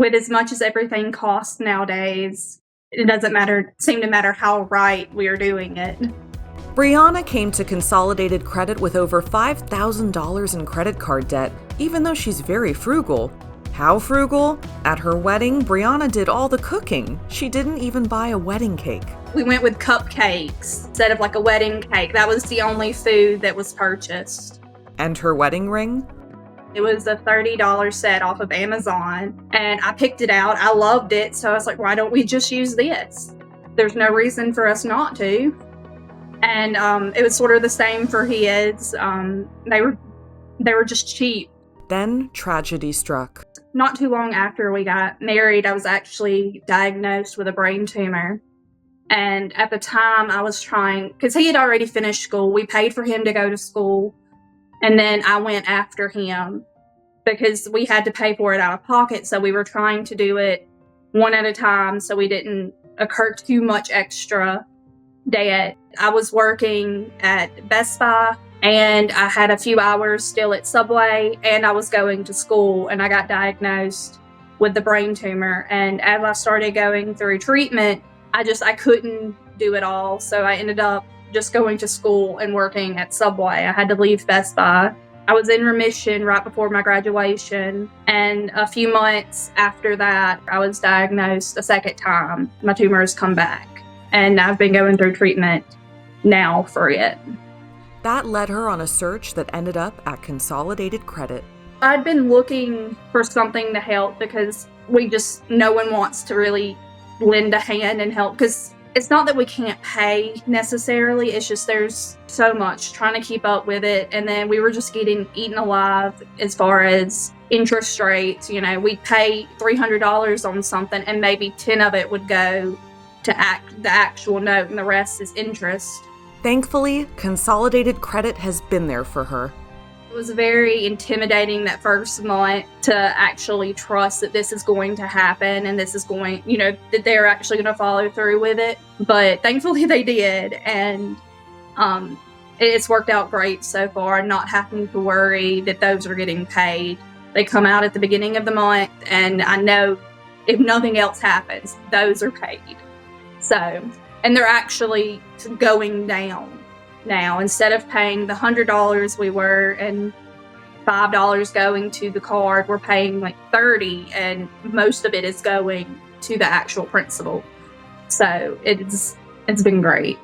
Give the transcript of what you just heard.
with as much as everything costs nowadays, it doesn't seem to matter how right we are doing it. Breanna came to Consolidated Credit with over $5,000 in credit card debt, even though she's very frugal. How frugal? At her wedding, Breanna did all the cooking. She didn't even buy a wedding cake. We went with cupcakes instead of like a wedding cake. That was the only food that was purchased. And her wedding ring? It was a $30 set off of Amazon, and I picked it out. I loved it, so I was like, why don't we just use this? There's no reason for us not to. And it was sort of the same for his. They were just cheap. Then tragedy struck. Not too long after we got married, I was actually diagnosed with a brain tumor. And at the time I was trying, because he had already finished school, we paid for him to go to school. And then I went after him because we had to pay for it out of pocket. So we were trying to do it one at a time so we didn't incur too much extra debt. I was working at Best Buy, and I had a few hours still at Subway, and I was going to school, and I got diagnosed with the brain tumor. And as I started going through treatment, I couldn't do it all. So I ended up just going to school and working at Subway. I had to leave Best Buy. I was in remission right before my graduation, and a few months after that, I was diagnosed a second time. My tumor has come back, and I've been going through treatment now for it. That led her on a search that ended up at Consolidated Credit. I'd been looking for something to help because no one wants to really lend a hand and help, because it's not that we can't pay necessarily, it's just there's so much trying to keep up with it. And then we were just getting eaten alive as far as interest rates. We'd pay $300 on something and maybe 10 of it would go to the actual note, and the rest is interest. Thankfully, Consolidated Credit has been there for her. It was very intimidating that first month to actually trust that this is going to happen and this is going, that they're actually going to follow through with it. But thankfully they did. And it's worked out great so far, not having to worry that those are getting paid. They come out at the beginning of the month, and I know if nothing else happens, those are paid. And they're actually going down now. Instead of paying the $100 we were and $5 going to the card, we're paying like $30, and most of it is going to the actual principal. So it's been great.